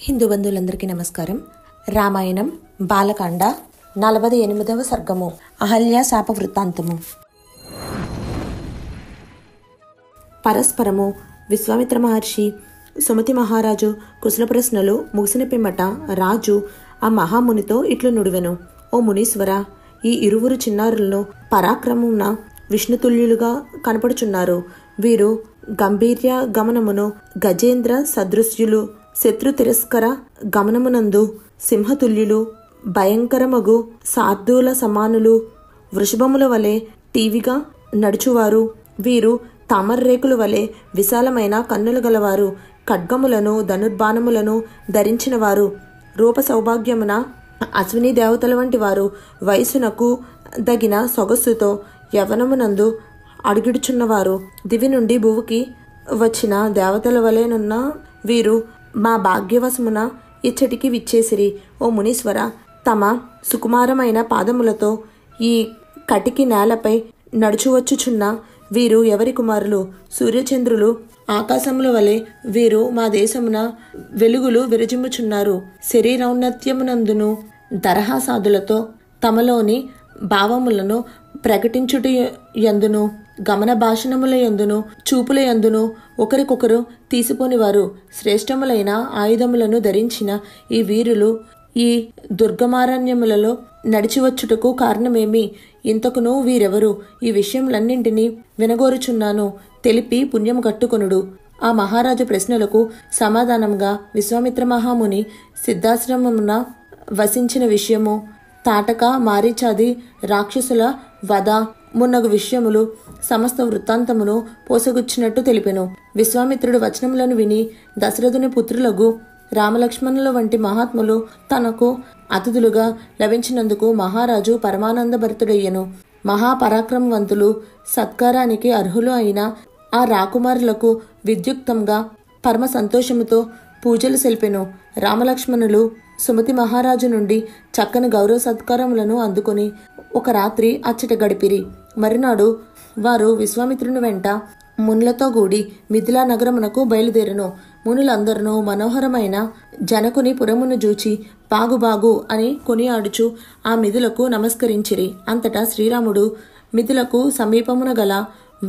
హిందూ బంధువులందరికీ నమస్కారం. రామాయణం బాలకాండ 48వ సర్గము అహల్య శాప వృత్తాంతము. పరస్పరము విశ్వామిత్ర మహర్షి, సుమతి మహారాజు కుశల ప్రశ్నలు ముగిసిన పిమ్మట రాజు ఆ మహామునితో ఇట్లు నుడివెను. ఓ మునీశ్వర, ఈ ఇరువురు చిన్నారులను పరాక్రమమున విష్ణుతుల్యులుగా కనపడుచున్నారు. వీరు గంభీర్య గమనమును గజేంద్ర సదృశ్యులు, శత్రు తిరస్కర గమనమునందు సింహతుల్యులు, భయంకరమగు సార్దూల సమానులు, వృషభముల వలె టీవిగా నడుచువారు. వీరు తామర్రేకుల వలె విశాలమైన కన్నులు గలవారు, ఖడ్గములను ధనుర్బాణములను ధరించిన వారు, రూప సౌభాగ్యమున అశ్విని దేవతల వంటి వారు, వయసునకు దగిన సొగస్సుతో యవనమునందు అడుగిడుచున్నవారు, దివి నుండి భూమికి వచ్చిన దేవతల వలెనున్న వీరు మా భాగ్యవశమున ఇచ్చటికి విచ్చేసిరి. ఓ మునీశ్వర, తమ సుకుమారమైన పాదములతో ఈ కటికి నేలపై నడుచువచ్చుచున్న వీరు ఎవరి కుమారులు? సూర్యచంద్రులు ఆకాశముల వలె వీరు మా దేశమున వెలుగులు విరజిమ్ముచున్నారు. శరీరౌన్నత్యమునందును దరహాసాదులతో తమలోని భావములను ప్రకటించుట యందును, గమన భాషణముల యందును, చూపుల యందును ఒకరికొకరు తీసిపోనివారు, శ్రేష్టములైన ఆయుధములను ధరించిన ఈ వీరులు ఈ దుర్గమారణ్యములలో నడిచివచ్చుటకు కారణమేమి? ఇంతకును వీరెవరు? ఈ విషయములన్నింటినీ వినగోరుచున్నాను, తెలిపి పుణ్యము కట్టుకొనుడు. ఆ మహారాజు ప్రశ్నలకు సమాధానంగా విశ్వామిత్ర మహాముని సిద్ధాశ్రమమున వసించిన విషయము, తాటక మారీచాది రాక్షసుల వధ మున్నగు విషయములు సమస్త వృత్తాంతమును పోసగుచ్చినట్టు తెలిపెను. విశ్వామిత్రుడు వచనములను విని దశరథుని పుత్రులకు రామలక్ష్మణుల వంటి మహాత్ములు తనకు అతిథులుగా లభించినందుకు మహారాజు పరమానందభరితుడయ్యను. మహాపరాక్రమవంతులు, సత్కారానికి అర్హులు అయిన ఆ రాకుమారులకు విద్యుక్తంగా పరమ సంతోషముతో పూజలు సెల్పెను. రామలక్ష్మణులు సుమతి మహారాజు నుండి చక్కని గౌరవ సత్కారములను అందుకొని ఒక రాత్రి అచ్చట గడిపిరి. మరునాడు వారు విశ్వామిత్రుని వెంట మునులతో కూడి మిథిలా నగరమునకు బయలుదేరెను. మునులందరూ మనోహరమైన జనకుని పురమును జూచి బాగు బాగు అని కొనియాడుచు ఆ మిథులకు నమస్కరించిరి. అంతటా శ్రీరాముడు మిథులకు సమీపమున గల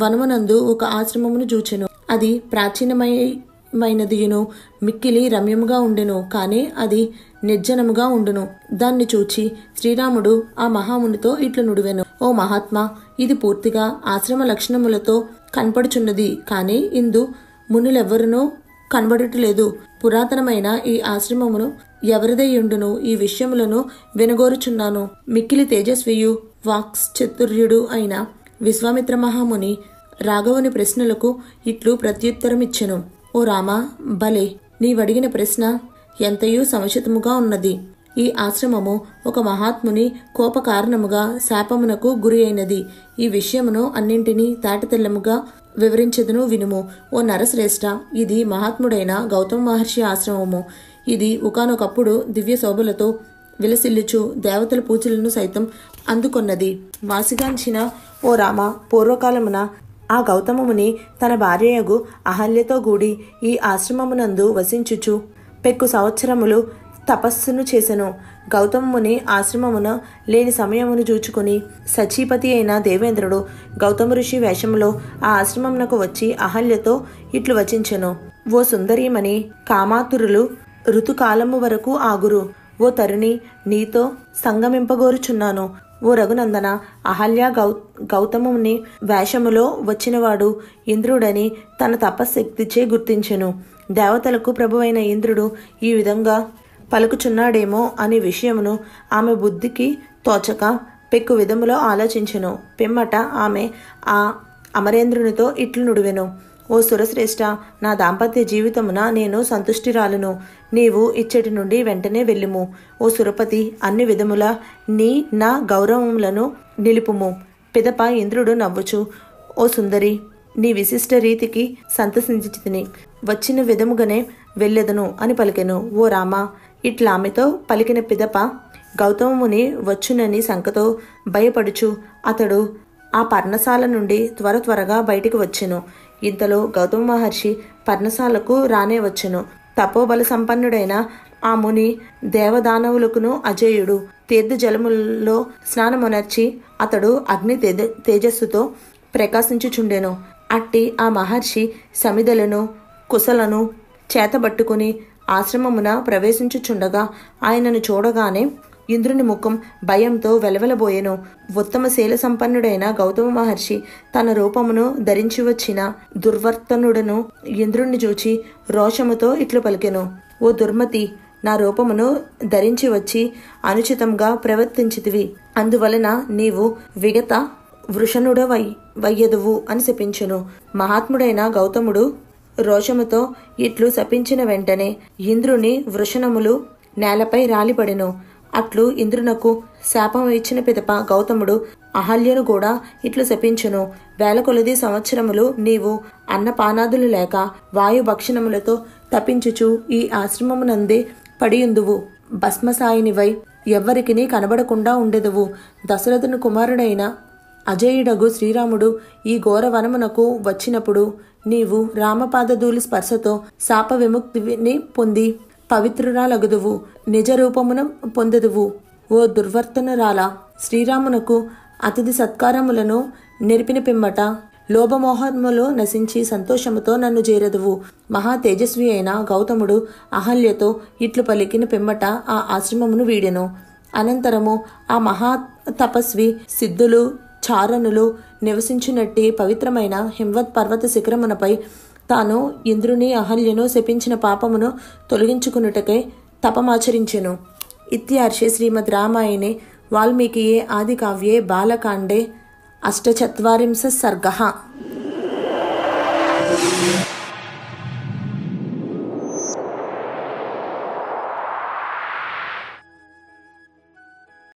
వనమునందు ఒక ఆశ్రమమును జూచెను. అది ప్రాచీనమైనదియును మిక్కిలి రమ్యముగా ఉండెను, కానీ అది నిర్జనముగా ఉండును. దాన్ని చూచి శ్రీరాముడు ఆ మహామునితో ఇట్లు నుడివెను. ఓ మహాత్మా, ఇది పూర్తిగా ఆశ్రమ లక్షణములతో కనపడుచున్నది, కానీ ఇందు మునులెవ్వరునూ కనబడటలేదు. పురాతనమైన ఈ ఆశ్రమమును ఎవరిదైయుండును? ఈ విషయములను వినగోరుచున్నాను. మిక్కిలి తేజస్వియు వాక్చతుర్యుడు అయిన విశ్వామిత్ర మహాముని రాఘవుని ప్రశ్నలకు ఇట్లు ప్రత్యుత్తరమిచ్చెను. ఓ రామా, భలే, నీవడిగిన ప్రశ్న ఎంతయూ సముచితముగా ఉన్నది. ఈ ఆశ్రమము ఒక మహాత్ముని కోప కారణముగా శాపమునకు గురి అయినది. ఈ విషయమును అన్నింటినీ తాటతెల్లముగా వివరించెదను, వినుము. ఓ నరశ్రేష్ఠ, ఇది మహాత్ముడైన గౌతమ మహర్షి ఆశ్రమము. ఇది ఒకానొకప్పుడు దివ్య శోభలతో విలసిల్లుచు దేవతల పూజలను సైతం అందుకొన్నది. వాసిగాంచిన ఓ రామ, పూర్వకాలమున ఆ గౌతమముని తన భార్యయగు అహల్యతో కూడి ఈ ఆశ్రమమునందు వసించుచు పెక్కు సంవత్సరములు తపస్సును చేసెను. గౌతముని ఆశ్రమమున లేని సమయమును చూచుకుని సచీపతి అయిన దేవేంద్రుడు గౌతమ ఋషి వేషములో ఆ ఆశ్రమమునకు వచ్చి అహల్యతో ఇట్లు వచించెను. ఓ సుందరీమణి, కామాతురులు ఋతుకాలము వరకు ఆగురు. ఓ తరుణి, నీతో సంగమింపగోరుచున్నాను. ఓ రఘునందన, అహల్య గౌతముని వేషములో వచ్చినవాడు ఇంద్రుడని తన తపశక్తిచే గుర్తించెను. దేవతలకు ప్రభువైన ఇంద్రుడు ఈ విధంగా పలుకుచున్నాడేమో అనే విషయమును ఆమె బుద్ధికి తోచక పెక్కు విధములో ఆలోచించెను. పిమ్మట ఆమె ఆ అమరేంద్రునితో ఇట్లు నుడివెను. ఓ సురశ్రేష్ఠ, నా దాంపత్య జీవితమున నేను సంతుష్టిరాలను. నీవు ఇచ్చటి నుండి వెంటనే వెళ్ళుము. ఓ సురపతి, అన్ని విధముల నా గౌరవములను నిలుపుము. పిదప ఇంద్రుడు నవ్వుచు, ఓ సుందరి, నీ విశిష్ట రీతికి సంతసించితిని, వచ్చిన విధముగానే వెళ్ళెదను అని పలికెను. ఓ రామ, ఇట్లామెతో పలికిన పిదప గౌతముని వచ్చునని శంకతో భయపడుచు అతడు ఆ పర్ణశాల నుండి త్వరగా బయటికి వచ్చెను. ఇంతలో గౌతమ మహర్షి పర్ణశాలకు రానే వచ్చెను. తపోబల సంపన్నుడైన ఆ ముని దేవదానవులకును అజేయుడు. తీర్థజలములలో స్నానమునర్చి అతడు అగ్ని తేజస్సుతో ప్రకాశించుచుండెను. అట్టి ఆ మహర్షి సమిదలను కుశలను చేతబట్టుకుని ఆశ్రమమున ప్రవేశించుచుండగా ఆయనను చూడగానే ఇంద్రుని ముఖం భయంతో వెలవెలబోయెను. ఉత్తమశీల సంపన్నుడైన గౌతమ మహర్షి తన రూపమును ధరించి వచ్చిన దుర్వర్తనుడను ఇంద్రుణ్ణి చూచి రోషముతో ఇట్లు పలికెను. ఓ దుర్మతి, నా రూపమును ధరించి వచ్చి అనుచితంగా ప్రవర్తించితివి. అందువలన నీవు విగత వృషణుడవయ్యదువు అని శపించెను. మహాత్ముడైన గౌతముడు రోషముతో ఇట్లు శపించిన వెంటనే ఇంద్రుని వృషణములు నేలపై రాలిపడెను. అట్లు ఇంద్రునకు శాపం ఇచ్చిన పిదప గౌతముడు అహల్యను కూడా ఇట్లు శపించెను. వేల కొలది సంవత్సరములు నీవు అన్నపానాదులు లేక వాయుభక్షణములతో తపించుచు ఈ ఆశ్రమమునందే పడియుందువు. భస్మసాయినివై ఎవ్వరికిని కనబడకుండా ఉండెదవు. దశరథుని కుమారుడైన అజేయుడగు శ్రీరాముడు ఈ ఘోర వనమునకు వచ్చినప్పుడు నీవు రామపాదధూళి స్పర్శతో శాప విముక్తిని పొంది పవిత్రురాలగుదువు, నిజ రూపమున పొందదువు. ఓ దుర్వర్తనురాల, శ్రీరామునకు అతిథి సత్కారములను నెరిపిన పిమ్మట లోభమోహములో నశించి సంతోషముతో నన్ను చేరదువు. మహా తేజస్వి అయిన గౌతముడు అహల్యతో ఇట్లు పలికిన పిమ్మట ఆ ఆశ్రమమును వీడెను. అనంతరము ఆ మహా తపస్వి సిద్ధులు చారణులు నివసించినట్టి పవిత్రమైన హిమవత్ పర్వత శిఖరమునపై తాను ఇంద్రుని అహల్యను శపించిన పాపమును తొలగించుకున్నటకై తపమాచరించెను. ఇత్యార్షే శ్రీమద్ రామాయణే వాల్మీకియే ఆదికావ్యే బాలకాండే 84 सर्गः।